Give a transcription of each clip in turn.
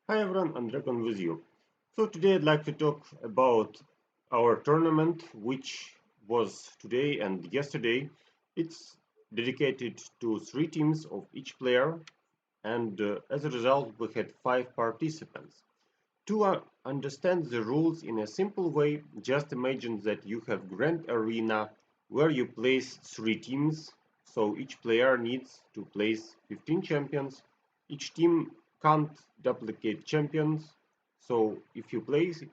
Hi everyone, Andragon with you. So today I'd like to talk about our tournament, which was today and yesterday. It's dedicated to three teams of each player, and as a result, we had five participants. To understand the rules in a simple way, just imagine that you have grand arena where you place three teams, so each player needs to place 15 champions. Each team can't duplicate champions, so if you place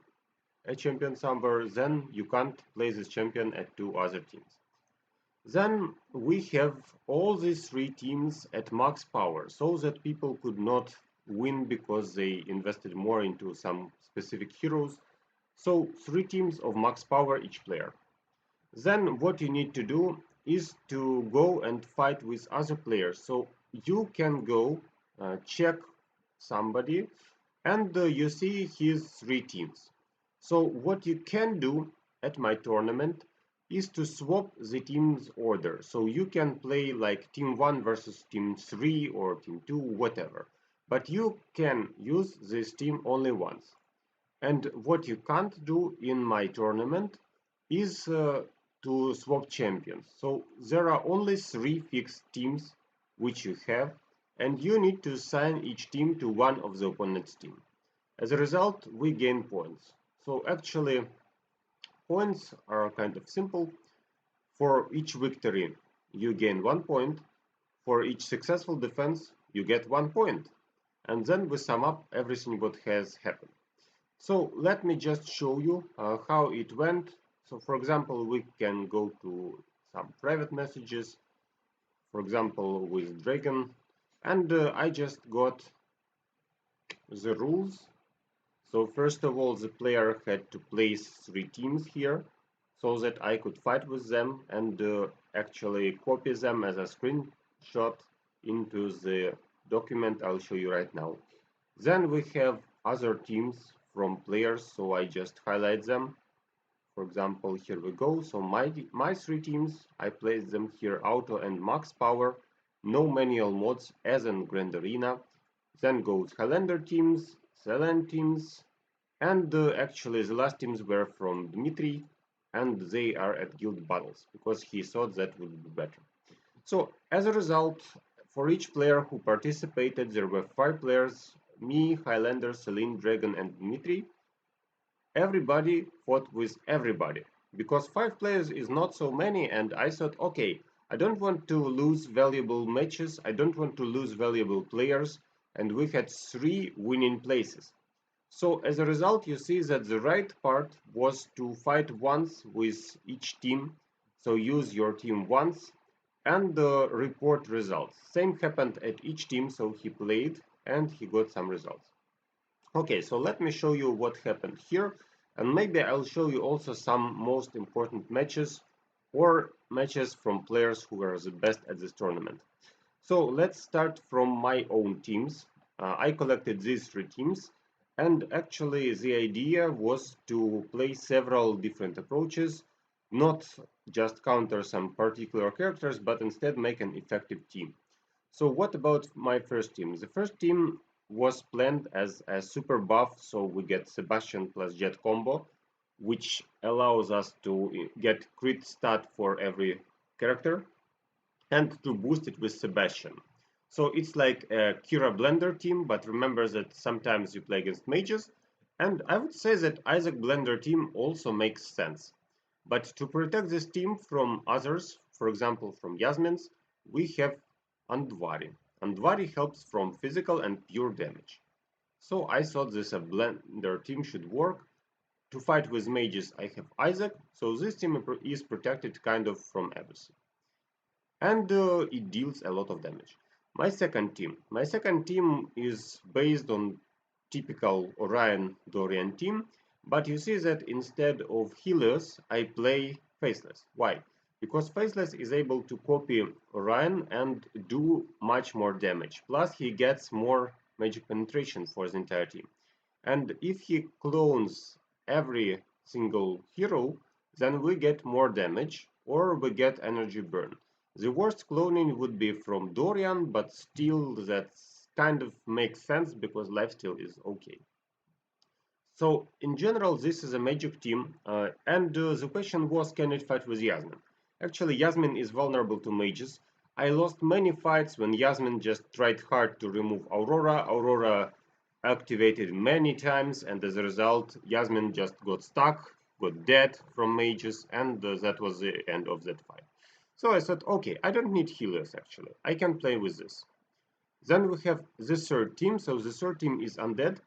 a champion somewhere, then you can't place this champion at two other teams. Then we have all these three teams at max power so that people could not win because they invested more into some specific heroes. So three teams of max power each player. Then what you need to do is to go and fight with other players. So you can go check somebody and you see his three teams. So what you can do at my tournament is to swap the team's order. So you can play like team 1 versus team 3 or team 2, whatever. But you can use this team only once. And what you can't do in my tournament is to swap champions. So there are only three fixed teams which you have, and you need to assign each team to one of the opponent's team. As a result, we gain points. So actually, points are kind of simple. For each victory, you gain 1 point. For each successful defense, you get 1 point. And then we sum up everything what has happened. So let me just show you how it went. So for example, we can go to some private messages, for example, with Dragon, and I just got the rules. So first of all, the player had to place three teams here so that I could fight with them and actually copy them as a screenshot into the document I'll show you right now. Then we have other teams from players, so I just highlight them. For example, here we go. So my three teams, I place them here, auto and max power, no manual mods as in Grand Arena. Then goes Highlander teams, Selene teams, and actually the last teams were from Dmitry, and they are at guild battles because he thought that would be better. So as a result, for each player who participated, there were five players: me, Highlander, Selene, Dragon, and Dmitry. Everybody fought with everybody because five players is not so many, and I thought, okay, I don't want to lose valuable matches, I don't want to lose valuable players, and we had three winning places. So as a result, you see that the right part was to fight once with each team. So use your team once and report results. Same happened at each team, so he played and he got some results. Okay, so let me show you what happened here, and maybe I'll show you also some most important matches or matches from players who are the best at this tournament. So let's start from my own teams. I collected these three teams, and actually the idea was to play several different approaches, not just counter some particular characters, but instead make an effective team. So what about my first team? The first team was planned as a super buff, so we get Sebastian plus Jet combo, which allows us to get crit stat for every character and to boost it with Sebastian. So it's like a Keira Blender team, but remember that sometimes you play against mages, and I would say that Isaac Blender team also makes sense. But to protect this team from others, for example from Yasmine's, we have Andvari. Andvari helps from physical and pure damage. So I thought this a Blender team should work. To fight with mages I have Isaac, so this team is protected kind of from everything. And it deals a lot of damage. My second team is based on typical Orion Dorian team, but you see that instead of healers, I play Faceless. Why? Because Faceless is able to copy Orion and do much more damage. Plus, he gets more magic penetration for the entire team. And if he clones every single hero, then we get more damage or we get energy burn. The worst cloning would be from Dorian, but still that's kind of makes sense because lifesteal is okay. So in general, this is a magic team, and the question was, can it fight with Yasmine? Actually, Yasmine is vulnerable to mages. I lost many fights when Yasmine just tried hard to remove Aurora. Aurora activated many times, and as a result, Yasmine just got stuck, got dead from mages, and that was the end of that fight. So I thought, okay, I don't need healers actually. I can play with this. Then we have the third team. So the third team is Undead.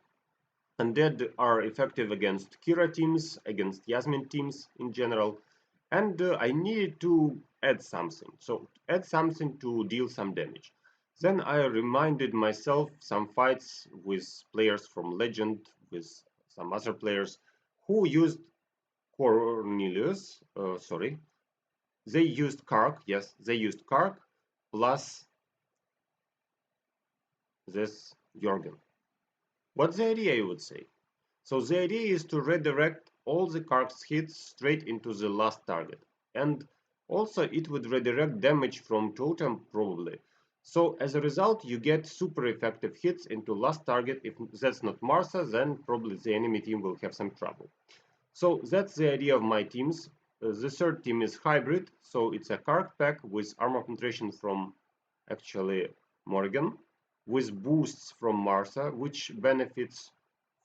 Undead are effective against Keira teams, against Yasmine teams in general, and I needed to add something. So add something to deal some damage. Then I reminded myself some fights with players from Legend, with some other players who used Cornelius. Sorry, they used Kark. Yes, they used Kark plus this Jorgen. What's the idea, you would say? So the idea is to redirect all the Kark's hits straight into the last target. And also it would redirect damage from totem probably. So as a result you get super effective hits into last target. If that's not Martha, then probably the enemy team will have some trouble. So that's the idea of my teams. The third team is hybrid, so it's a Kark pack with armor penetration from actually Morgan, with boosts from Martha, which benefits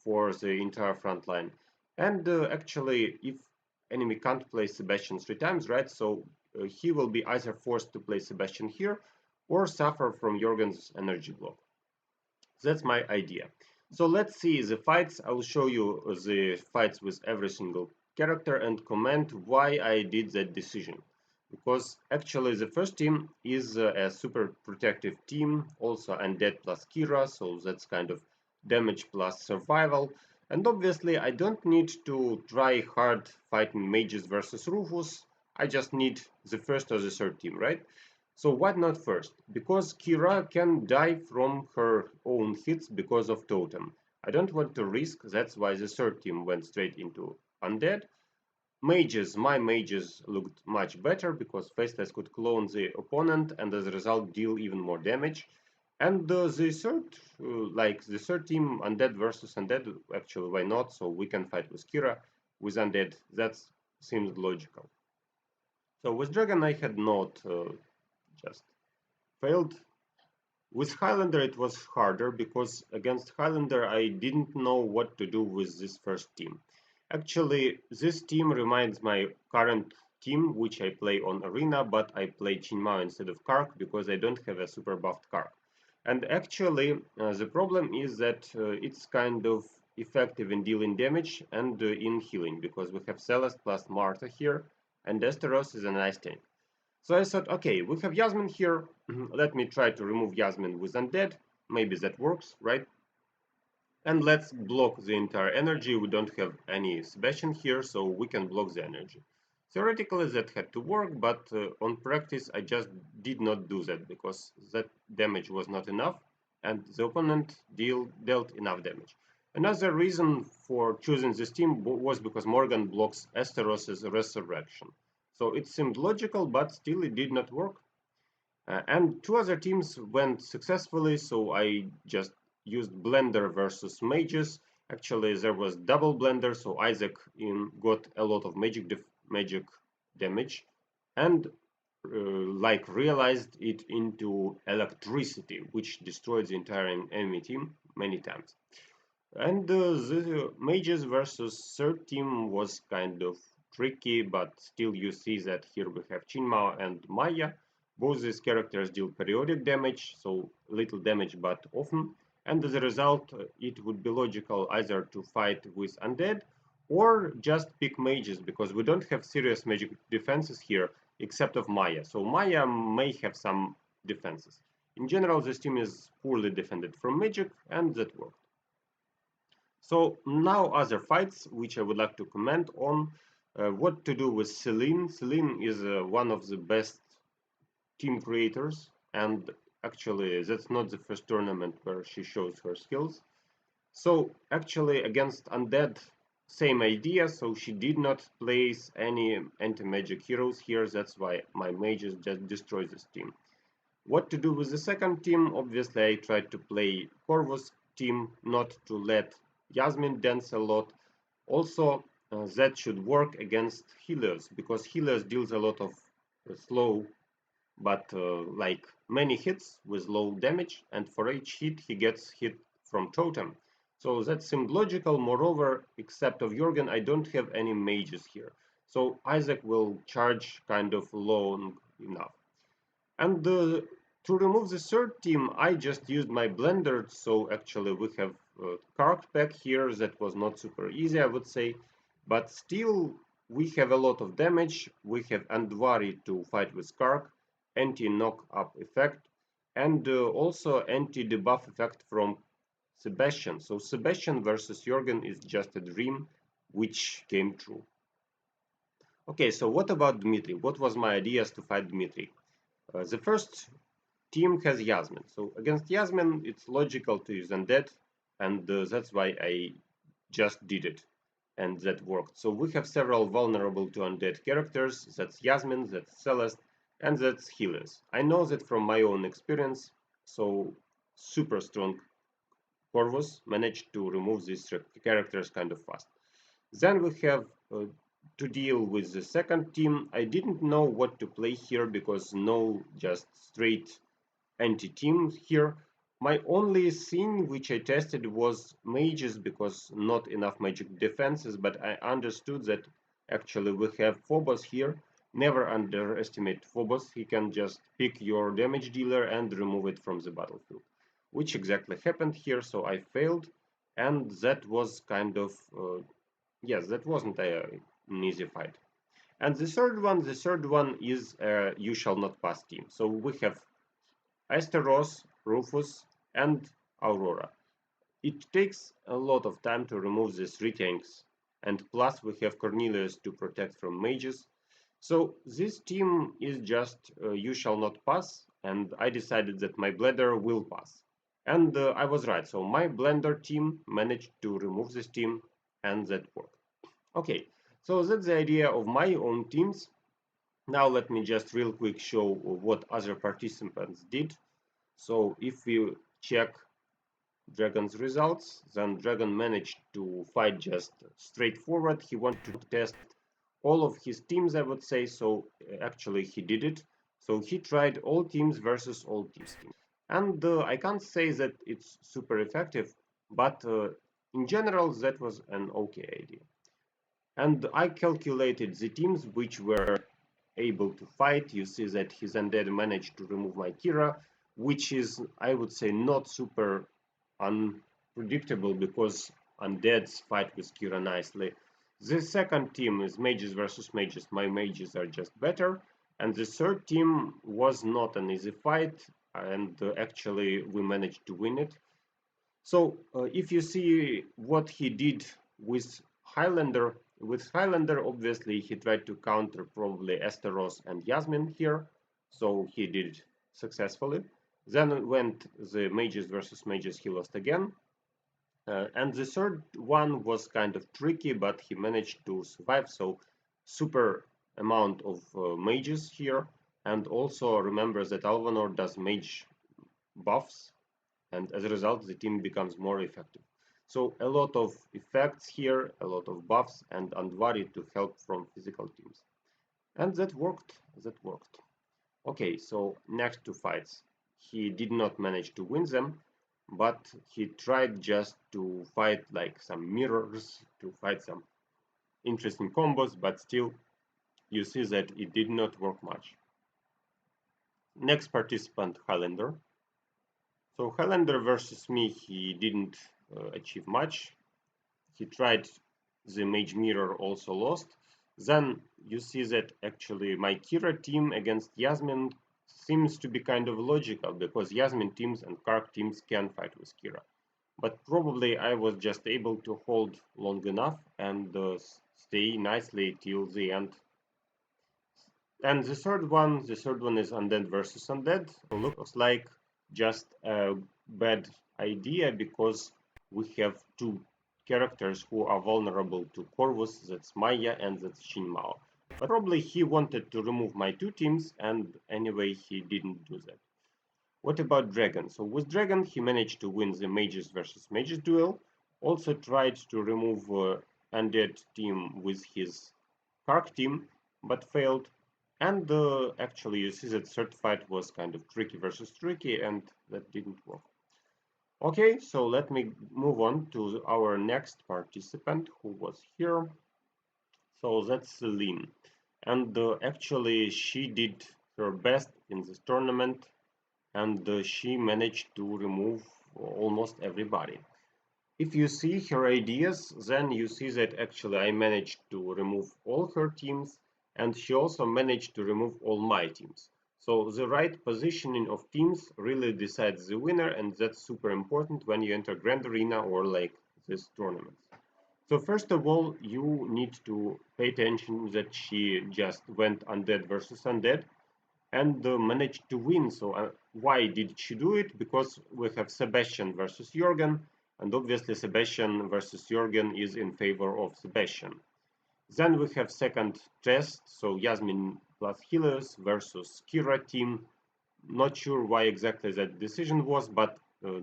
for the entire front line. And actually, if enemy can't play Sebastian 3 times, right, so he will be either forced to play Sebastian here or suffer from Jorgen's energy block. That's my idea. So let's see the fights. I will show you the fights with every single character and comment why I did that decision. Because actually the first team is a super protective team, also Undead plus Keira, so that's kind of damage plus survival. And obviously I don't need to try hard fighting mages versus Rufus, I just need the first or the third team, right? So why not first? Because Keira can die from her own hits because of totem. I don't want to risk, that's why the third team went straight into Undead. Mages, my mages looked much better because Faceless could clone the opponent and as a result deal even more damage. And the third team, Undead versus Undead, actually why not? So we can fight with Keira, with Undead, that seems logical. So with Dragon I had not just failed. With Highlander it was harder because against Highlander I didn't know what to do with this first team. Actually, this team reminds my current team which I play on Arena, but I play Chinmao instead of Kark because I don't have a super buffed Kark. And actually, the problem is that it's kind of effective in dealing damage and in healing because we have Celeste plus Martha here, and Esteros is a nice tank. So I thought, okay, we have Yasmine here. Let me try to remove Yasmine with Undead. Maybe that works, right? And let's block the entire energy. We don't have any Sebastian here, so we can block the energy. Theoretically, that had to work, but on practice, I just did not do that because that damage was not enough, and the opponent dealt enough damage. Another reason for choosing this team was because Morgan blocks Esteros' resurrection. So it seemed logical, but still it did not work. And two other teams went successfully, so I just used Blender versus Mages. Actually, there was double Blender, so Isaac got a lot of magic damage, and like realized it into electricity, which destroyed the entire enemy team many times. And the Mages versus third team was kind of tricky, but still you see that here we have Chinmao and Maya. Both these characters deal periodic damage, so little damage but often. And as a result, it would be logical either to fight with Undead or just pick mages, because we don't have serious magic defenses here except of Maya. So Maya may have some defenses. In general, this team is poorly defended from magic, and that worked. So now other fights which I would like to comment on. What to do with Selene. Selene is one of the best team creators, and actually that's not the first tournament where she shows her skills. So actually against Undead, same idea, so she did not place any anti-magic heroes here, that's why my mages just destroy this team. What to do with the second team? Obviously, I tried to play Corvus team, not to let Yasmine dance a lot. Also, that should work against healers, because healers deals a lot of slow, but like many hits with low damage, and for each hit he gets hit from totem. So that seemed logical. Moreover, except of Jorgen, I don't have any mages here. So Isaac will charge kind of long enough. And to remove the third team, I just used my blender. So actually we have Kark pack here that was not super easy, I would say. But still, we have a lot of damage. We have Andvari to fight with Kark, anti-knock-up effect, and also anti-debuff effect from Sebastian. So Sebastian versus Jorgen is just a dream, which came true. Okay, so what about Dmitry? What was my ideas to fight Dmitry? The first team has Yasmine. So against Yasmine, it's logical to use Undead, and that's why I just did it, and that worked. So we have several vulnerable to Undead characters. That's Yasmine, that's Celeste, and that's healers. I know that from my own experience, so super strong Corvus managed to remove these characters kind of fast. Then we have to deal with the second team. I didn't know what to play here because no just straight anti-team here. My only thing which I tested was mages because not enough magic defenses, but I understood that actually we have Phobos here. Never underestimate Phobos. He can just pick your damage dealer and remove it from the battlefield, which exactly happened here. So I failed, and that was kind of yes, that wasn't an easy fight. And the third one is You Shall Not Pass team. So we have Asteros, Rufus, and Aurora. It takes a lot of time to remove these three tanks, and plus we have Cornelius to protect from mages. So this team is just You Shall Not Pass, and I decided that my Blender will pass. And I was right, so my Blender team managed to remove this team, and that worked. Okay, so that's the idea of my own teams. Now let me just real quick show what other participants did. So if we check Dragon's results, then Dragon managed to fight just straightforward. He wanted to test all of his teams, I would say, so actually he did it. So he tried all teams versus all teams. And I can't say that it's super effective, but in general that was an okay idea. And I calculated the teams which were able to fight. You see that his Undead managed to remove my Keira, which is, I would say, not super unpredictable because Undeads fight with Keira nicely. The second team is Mages versus Mages. My Mages are just better. And the third team was not an easy fight, and actually we managed to win it. So if you see what he did with Highlander, obviously he tried to counter probably Esteros and Yasmine here, so he did it successfully. Then went the Mages versus Mages, he lost again. And the third one was kind of tricky, but he managed to survive, so super amount of mages here. And also remember that Alvanor does mage buffs, and as a result the team becomes more effective. So a lot of effects here, a lot of buffs, and Andvari to help from physical teams. And that worked, Okay, so next two fights. He did not manage to win them, but he tried just to fight like some mirrors, to fight some interesting combos, but still you see that it did not work much. Next participant, Highlander. So Highlander versus me, he didn't achieve much. He tried the Mage Mirror, also lost. Then you see that actually my Keira team against Yasmine seems to be kind of logical because Yasmine teams and Kark teams can fight with Keira. But probably I was just able to hold long enough and stay nicely till the end. And the third one is Undead versus Undead. Looks like just a bad idea because we have two characters who are vulnerable to Corvus, that's Maya and that's Shinmao. But probably he wanted to remove my two teams, and anyway he didn't do that. What about Dragon? So with Dragon, he managed to win the Mages versus Mages duel. Also tried to remove Undead team with his Kark team, but failed. And actually, you see that third fight was kind of tricky versus tricky, and that didn't work. Okay, so let me move on to our next participant who was here. So that's Selene. And actually, she did her best in this tournament, and she managed to remove almost everybody. If you see her ideas, then you see that actually I managed to remove all her teams, and she also managed to remove all my teams. So the right positioning of teams really decides the winner, and that's super important when you enter Grand Arena or like this tournament. So first of all, you need to pay attention that she just went Undead versus Undead and managed to win. So why did she do it? Because we have Sebastian versus Jürgen, and obviously Sebastian versus Jürgen is in favor of Sebastian. Then we have second test, so Yasmine plus healers versus Keira team. Not sure why exactly that decision was, but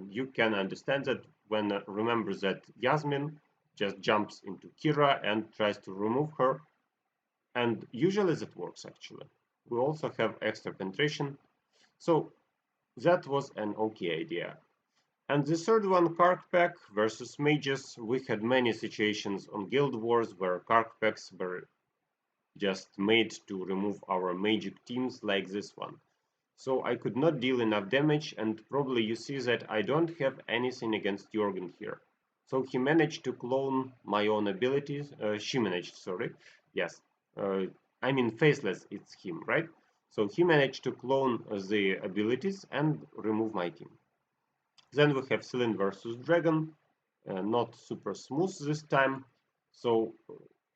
you can understand that when remember that Yasmine just jumps into Keira and tries to remove her, and usually that works actually. We also have extra penetration, so that was an okay idea. And the third one, Kark Pack versus Mages. We had many situations on Guild Wars where Kark Packs were just made to remove our magic teams like this one. So I could not deal enough damage, and probably you see that I don't have anything against Jorgen here. So he managed to clone my own abilities. She managed, sorry. Yes. Uh, I mean, Faceless, it's him, right? So he managed to clone the abilities and remove my team. Then we have Selene versus Dragon. Not super smooth this time. So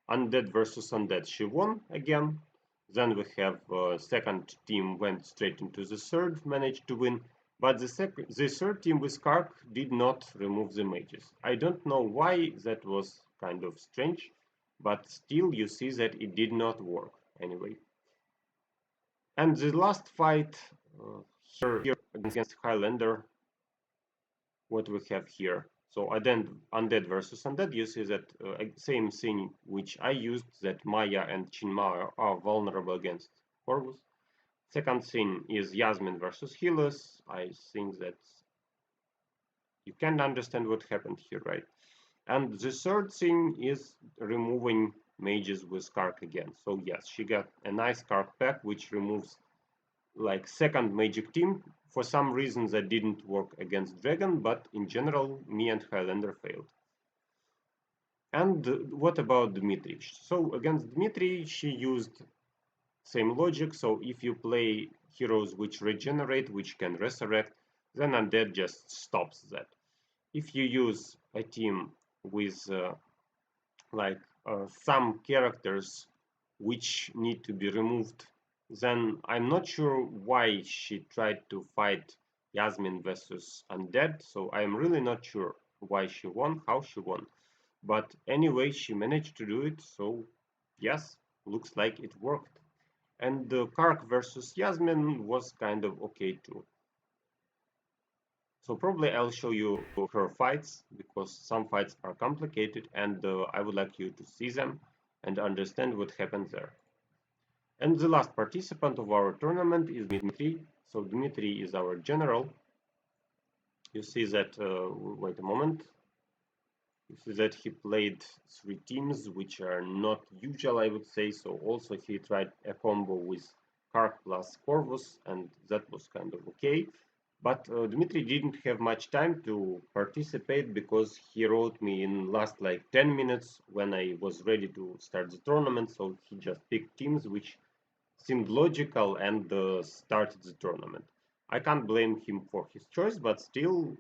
Undead versus Undead, she won again. Then we have second team went straight into the third, managed to win. But the third team with Kark did not remove the mages. I don't know why, that was kind of strange. But still you see that it did not work anyway. And the last fight here against Highlander, what we have here. So Undead versus Undead, you see that same thing which I used, that Maya and Chinmaya are vulnerable against Corvus. Second thing is Yasmin versus Healers. I think that you can understand what happened here, right? And the third thing is removing mages with Kark again. So yes, she got a nice Kark pack which removes like second magic team. For some reason that didn't work against Dragon, but in general me and Highlander failed. And what about Dmitry? So against Dmitry she used same logic. So if you play heroes which regenerate, which can resurrect, then Undead just stops that. If you use a team with some characters which need to be removed, then I'm not sure why she tried to fight Yasmin versus Undead, so I'm really not sure why she won, how she won. But anyway, she managed to do it, so yes, looks like it worked. And the Kark versus Yasmin was kind of okay too. So probably I'll show you her fights, because some fights are complicated and I would like you to see them and understand what happened there. And the last participant of our tournament is Dmitry. So Dmitry is our general. You see that, wait a moment. You see that he played three teams, which are not usual, I would say. So also he tried a combo with Kark plus Corvus, and that was kind of okay. But Dmitry didn't have much time to participate because he wrote me in last like 10 minutes when I was ready to start the tournament. So he just picked teams which seemed logical and started the tournament. I can't blame him for his choice, but still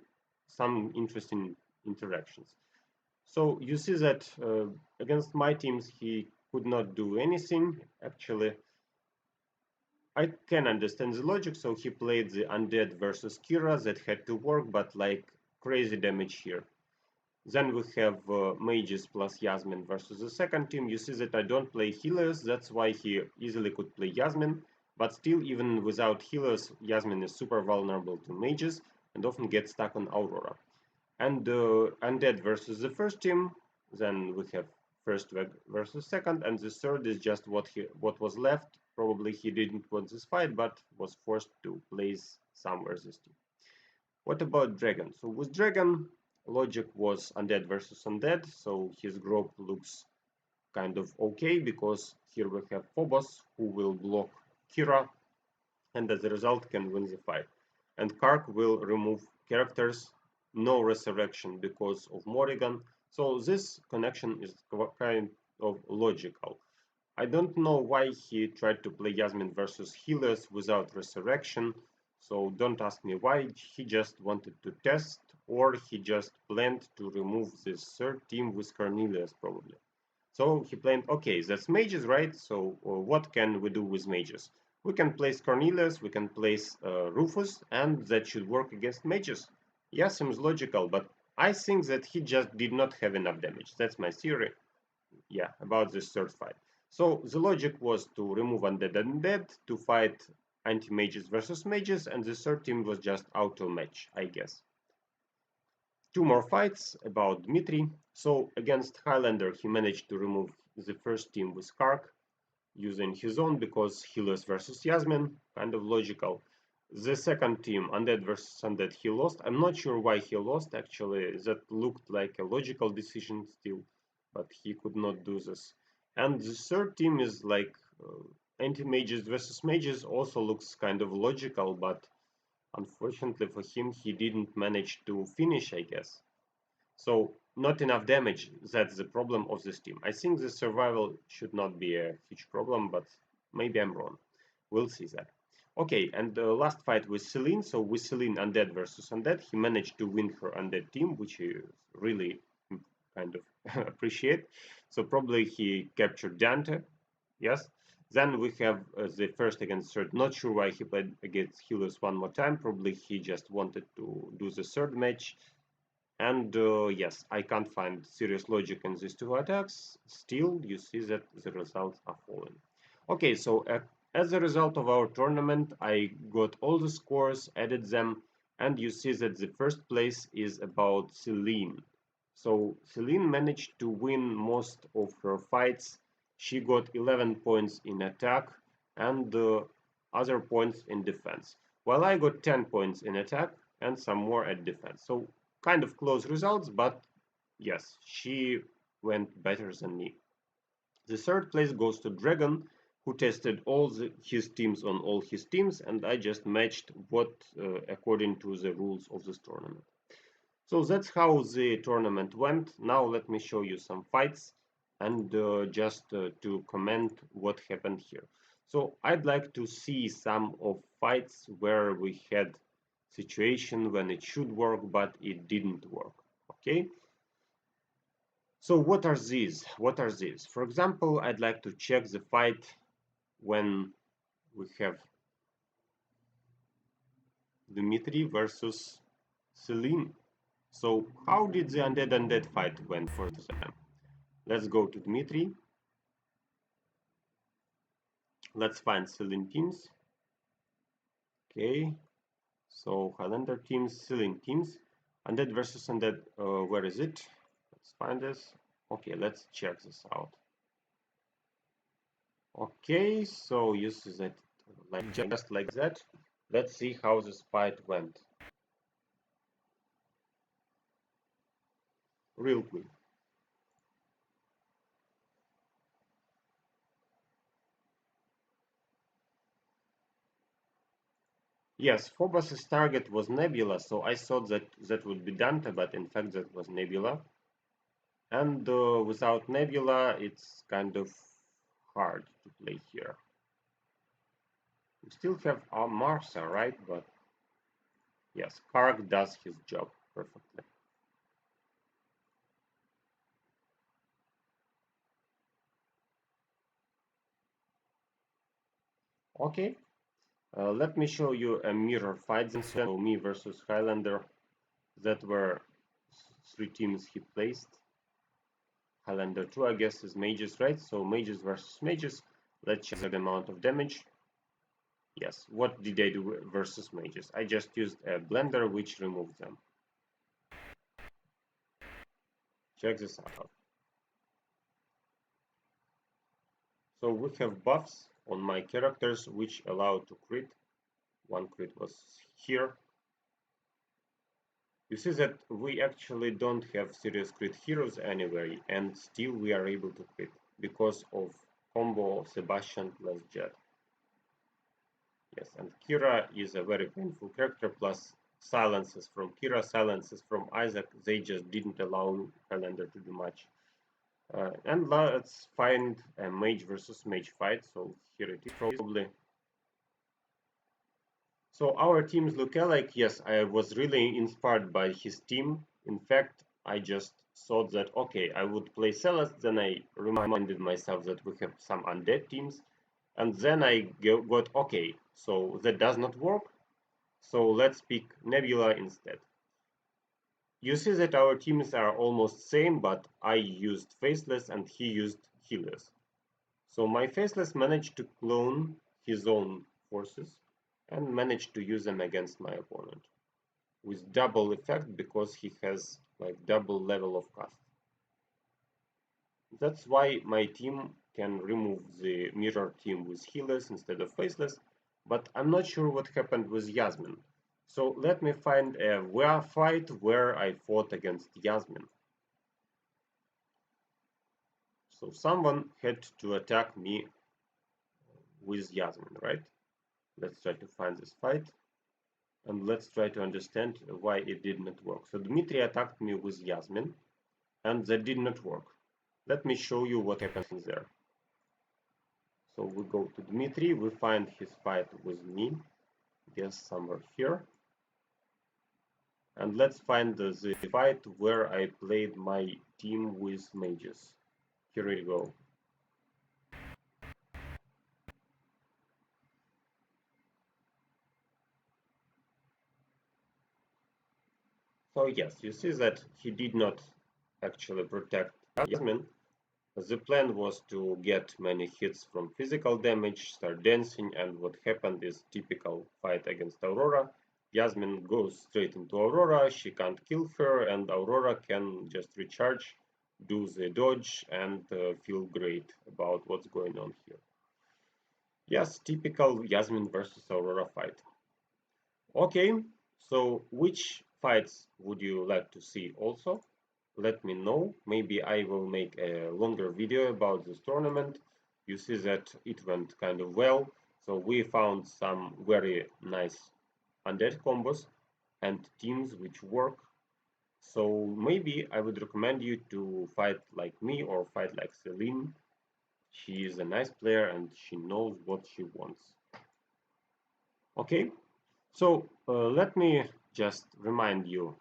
some interesting interactions. So you see that against my teams he could not do anything. Actually, I can understand the logic. So he played the Undead versus Keira, that had to work, but like crazy damage here. Then we have Mages plus Yasmin versus the second team. You see that I don't play healers, that's why he easily could play Yasmin. But still, even without healers, Yasmine is super vulnerable to mages and often gets stuck on Aurora. And Undead versus the first team, then we have first versus second, and the third is just what was left. Probably he didn't want this fight, but was forced to place somewhere this team. What about Dragon? So with Dragon, logic was Undead versus Undead, so his group looks kind of okay because here we have Phobos who will block Keira and as a result can win the fight. And Kark will remove characters, no resurrection because of Morrigan. So this connection is kind of logical. I don't know why he tried to play Yasmine versus healers without resurrection, so don't ask me why. He just wanted to test, or he just planned to remove this third team with Cornelius probably. So he planned, okay, that's mages, right? So what can we do with mages? We can place Cornelius, we can place Rufus, and that should work against mages. Yeah, seems logical, but I think that he just did not have enough damage. That's my theory. Yeah, about this third fight. So the logic was to remove Undead and Dead to fight anti-mages versus mages, and the third team was just auto match, I guess. Two more fights about Dmitry. So against Highlander, he managed to remove the first team with Kark, using his own because healers versus Yasmin, kind of logical. The second team, Undead versus Undead, he lost. I'm not sure why he lost actually. That looked like a logical decision still, but he could not do this. And the third team is like anti-mages versus mages, also looks kind of logical, but unfortunately for him, he didn't manage to finish, I guess. So not enough damage, that's the problem of this team. I think the survival should not be a huge problem, but maybe I'm wrong. We'll see that. Okay, and the last fight with Selene. So with Selene Undead versus Undead, he managed to win her Undead team, which he really kind of appreciate. So probably he captured Dante, yes. Then we have the first against third. Not sure why he played against healers one more time. Probably he just wanted to do the third match. And yes, I can't find serious logic in these two attacks. Still, you see that the results are falling. Okay, so as a result of our tournament, I got all the scores, added them, and you see that the first place is about Selene. So Selene managed to win most of her fights. She got 11 points in attack and other points in defense. While I got 10 points in attack and some more at defense. So kind of close results, but yes, she went better than me. The third place goes to Dragon, who tested his teams on all his teams, and I just matched what according to the rules of this tournament. So that's how the tournament went. Now let me show you some fights and just to comment what happened here. So I'd like to see some of fights where we had situation when it should work but it didn't work. Okay. So what are these? What are these? For example, I'd like to check the fight when we have Dmitry versus Selene. So how did the Undead fight went for them? Let's go to Dmitry. Let's find Selene teams. Okay. So Highlander teams, Selene teams. Undead versus Undead. Where is it? Let's find this. Okay, let's check this out. Okay, so you see that like just like that. Let's see how this fight went. Real quick. Yes, Phobos' target was Nebula, so I thought that that would be Dante, but in fact that was Nebula. And without Nebula, it's kind of hard to play here. We still have our Marsa, right? But yes, Karg does his job perfectly. Okay, let me show you a mirror fight. So me versus Highlander. That were three teams he placed. Highlander 2, I guess, is mages, right? So mages versus mages. Let's check the amount of damage. Yes, what did I do versus mages? I just used a blender which removed them. Check this out. So we have buffs on my characters which allow to crit. One crit was here. You see that we actually don't have serious crit heroes anyway, and still we are able to crit because of combo of Sebastian plus Jet. Yes, and Keira is a very painful character, plus silences from Keira, silences from Isaac. They just didn't allow Highlander to do much. And let's find a mage versus mage fight. So here it is probably. So our teams look alike. Yes, I was really inspired by his team. In fact, I just thought that okay, I would play Celeste. Then I reminded myself that we have some undead teams, and then I got okay. So that does not work. So let's pick Nebula instead. You see that our teams are almost same, but I used Faceless and he used Healers. So my Faceless managed to clone his own forces and managed to use them against my opponent with double effect because he has like double level of cast. That's why my team can remove the mirror team with Healers instead of Faceless, but I'm not sure what happened with Yasmine. So let me find a fight where I fought against Yasmine. So someone had to attack me with Yasmine, right? Let's try to find this fight and let's try to understand why it did not work. So Dmitry attacked me with Yasmine and that did not work. Let me show you what happens there. So we go to Dmitry, we find his fight with me, yes, somewhere here. And let's find the fight where I played my team with mages. Here we go. So yes, you see that he did not actually protect Yasmin. The plan was to get many hits from physical damage, start dancing, and what happened is typical fight against Aurora. Yasmin goes straight into Aurora, she can't kill her, and Aurora can just recharge, do the dodge, and feel great about what's going on here. Yes, typical Yasmin versus Aurora fight. Okay, so which fights would you like to see also? Let me know. Maybe I will make a longer video about this tournament. You see that it went kind of well. So we found some very nice undead combos and teams which work. So maybe I would recommend you to fight like me or fight like Selene. She is a nice player and she knows what she wants. Okay, so let me just remind you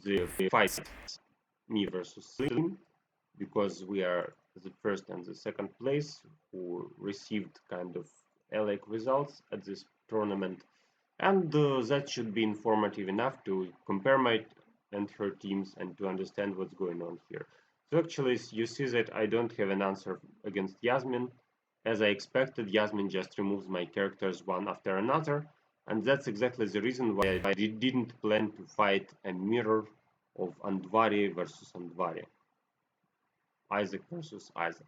the fight me versus Selene, because we are the first and the second place who received kind of alike results at this tournament, and that should be informative enough to compare my and her teams and to understand what's going on here. So actually you see that I don't have an answer against Yasmin. As I expected, Yasmin just removes my characters one after another, and that's exactly the reason why I didn't plan to fight a mirror of Andvari versus Andvari. Isaac versus Isaac.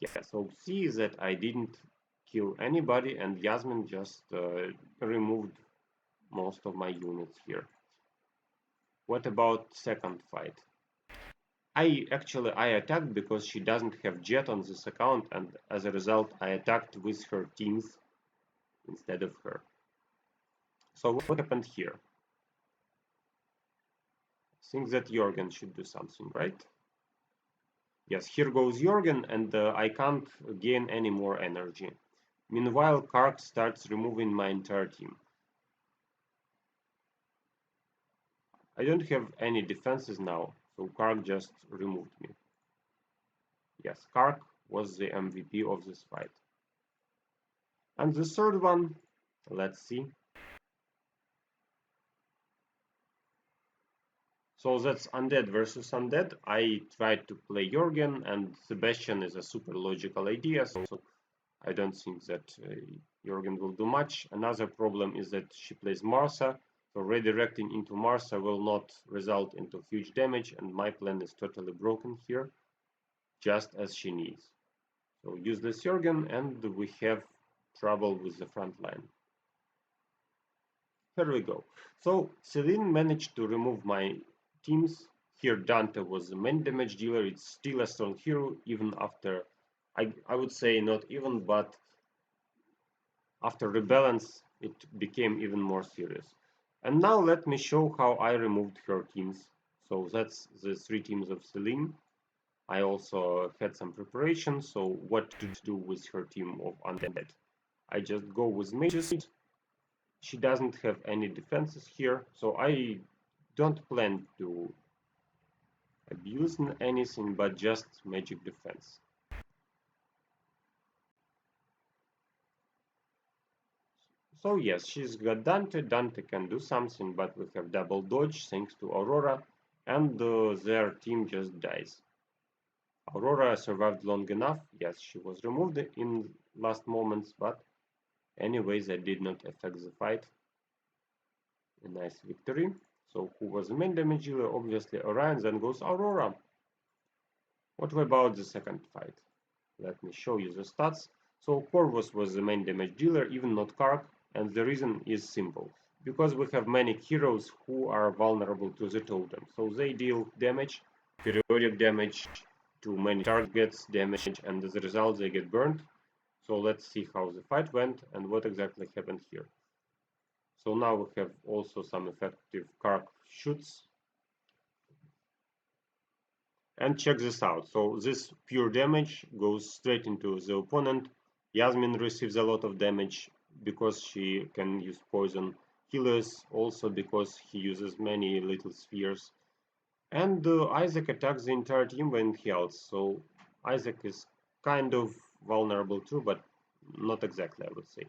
Yeah, so see that I didn't kill anybody and Yasmin just removed most of my units here. What about second fight? I attacked because she doesn't have jet on this account, and as a result I attacked with her teams instead of her. So what happened here? I think that Jorgen should do something, right? Yes, here goes Jorgen, and I can't gain any more energy. Meanwhile, Kark starts removing my entire team. I don't have any defenses now, so Kark just removed me. Yes, Kark was the MVP of this fight. And the third one, let's see. So that's Undead versus Undead. I tried to play Jorgen, and Sebastian is a super logical idea, so I don't think that Jorgen will do much. Another problem is that she plays Marsa, so redirecting into Marsa will not result into huge damage, and my plan is totally broken here, just as she needs. So useless Jorgen, and we have trouble with the front line. Here we go. So Selene managed to remove my teams. Here Dante was the main damage dealer. It's still a strong hero, even after, I would say not even, but after rebalance it became even more serious. And now let me show how I removed her teams. So that's the 3 teams of Selene. I also had some preparation, so what to do with her team of Undead. I just go with mages. She doesn't have any defenses here, so I don't plan to abuse anything but just magic defense. So yes, she's got Dante. Dante can do something, but we have double dodge thanks to Aurora, and their team just dies. Aurora survived long enough. Yes, she was removed in last moments, but anyways, that did not affect the fight. A nice victory. So who was the main damage dealer? Obviously Orion, then goes Aurora. What about the second fight? Let me show you the stats. So Corvus was the main damage dealer, even not Kark, and the reason is simple. Because we have many heroes who are vulnerable to the totem. So they deal damage, periodic damage to many targets, damage, and as a result they get burned. So let's see how the fight went and what exactly happened here. So now we have also some effective Kark shoots. And check this out. So this pure damage goes straight into the opponent. Yasmine receives a lot of damage because she can use poison. Healers also because he uses many little spheres. And Isaac attacks the entire team when he ults. So Isaac is kind of vulnerable too, but not exactly, I would say.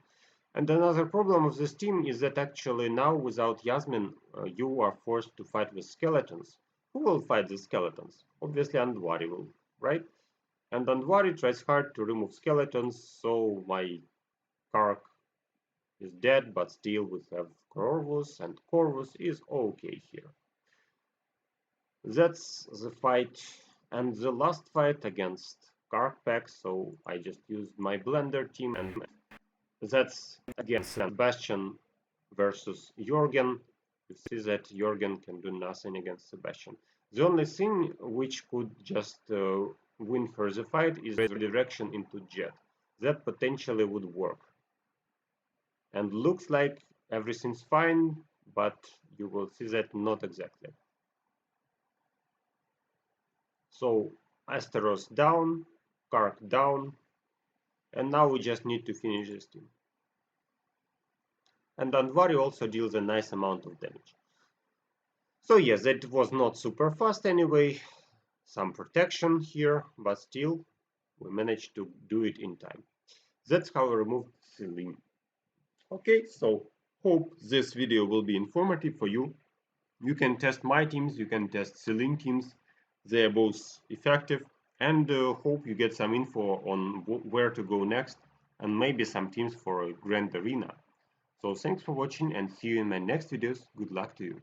And another problem of this team is that actually now without Yasmin, you are forced to fight with skeletons. Who will fight the skeletons? Obviously Andvari will, right? And Andvari tries hard to remove skeletons, so my Kark is dead, but still we have Corvus, and Corvus is okay here. That's the fight, and the last fight against Kark Pack, so I just used my Blender team, and that's again Sebastian versus Jorgen. You see that Jorgen can do nothing against Sebastian. The only thing which could just win her the fight is redirection into Jet. That potentially would work. And looks like everything's fine, but you will see that not exactly. So Asteros down, Kark down, and now we just need to finish this team. And Andvari also deals a nice amount of damage. So yes, that was not super fast anyway, some protection here, but still we managed to do it in time. That's how I removed Selene. Okay, so hope this video will be informative for you. You can test my teams, you can test Selene teams, they are both effective, and hope you get some info on where to go next, and maybe some teams for a Grand Arena. So thanks for watching and see you in my next videos. Good luck to you.